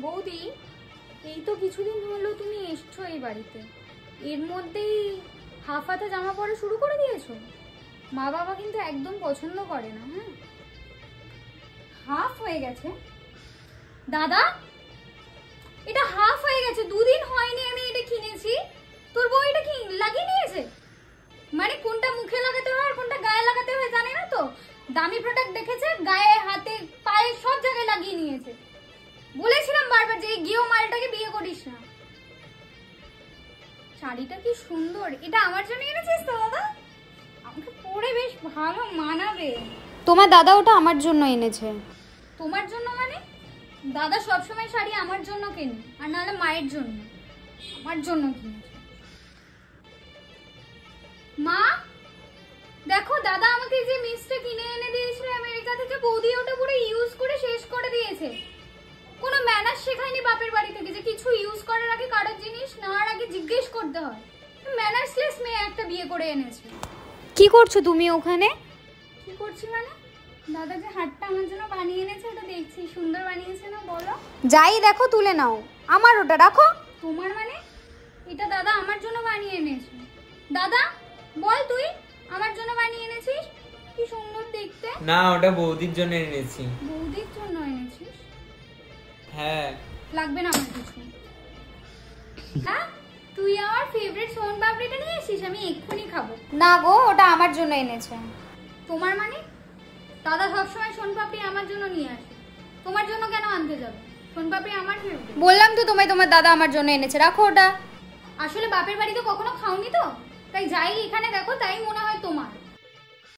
বৌদি, এই তো কিছুদিন হলো তুমি এসছো এই বাড়িতে, এর মধ্যেই হাফ হাতা জামা পরা শুরু করে দিয়েছো। মা বাবা কিন্তু একদম পছন্দ করে না। হ্যাঁ, হাফ হয়ে গেছে দাদা, এটা হাফ হয়ে গেছে, দুদিন হয়নি আমি এটা কিনেছি। তোর বউ এটা কি লাগিয়ে নিয়েছে? মানে কোনটা মুখে লাগাতে হয় আর কোনটা গায়ে লাগাতে হয় জানে না তো। দামি প্রোডাক্ট দেখেছে, গায়ে হাতে পায়ে সব জায়গায় লাগিয়ে নিয়েছে। বলেছিলাম বারবার যে এই গেও মালটাকে বিয়ে করিস না। শাড়িটা কি সুন্দর, এটা আমার জন্য এনেছিস তো দাদা? আমাকে পরে বেশ ভালো মানাবে। তোমার দাদা ওটা আমার জন্য এনেছে। তোমার জন্য মানে? দাদা সবসময় শাড়ি আমার জন্য কেনে, আর নাহলে মায়ের জন্য। আমার জন্য কিনেছে। মা দেখো, দাদা আমাকে যে মিক্সটা কিনে এনে দিয়েছিল আমেরিকা থেকে, বৌদি ওটা পুরো ইউজ করে শেষ করে দিয়েছে। কোনো ম্যানার্স শেখায়নি বাপের বাড়ি থেকে যে কিছু ইউজ করার আগে কারোর জিনিস নেওয়ার আগে জিজ্ঞেস করতে হয়। ম্যানার্সলেস মেয়ে একটা বিয়ে করে এনেছে। কি করছো তুমি ওখানে? কি করছি মানে? দাদা যে হাতটা আমার জন্য বানিয়ে এনেছে ওটা দেখছি, সুন্দর বানিয়েছে না বলো? যাই দেখো তুলে নাও, আমার ওটা রাখো। তোমার মানে? এটা দাদা আমার জন্য বানিয়ে এনেছে। দাদা বল, তুই আমার জন্য বানিয়ে এনেছিস? কি সুন্দর দেখতে। না, ওটা বৌদির জন্য এনেছি। বৌদির জন্য এনেছিস? হ্যাঁ। লাগবে না আমার কিছু। হ্যাঁ, তুই আমার ফেভারিট সোন পাপড়িটা নিয়ে এসেছিস, আমি এক্ষুনি খাবো। না গো, ওটা আমার জন্য এনেছে। তোমার মানে? দাদা সবসময় সোন পাপড়ি আমার জন্য নিয়ে আসে, তোমার জন্য কেন আনতে যাবে? সোন পাপড়ি আমার ফেভারিট। বললাম তো তোমায়, তোমার দাদা আমার জন্য এনেছে, রাখো ওটা। আসলে বাপের বাড়িতে কখনো খাওনি তো, তাই যাই এখানে দেখো তাই মনে হয় তোমার।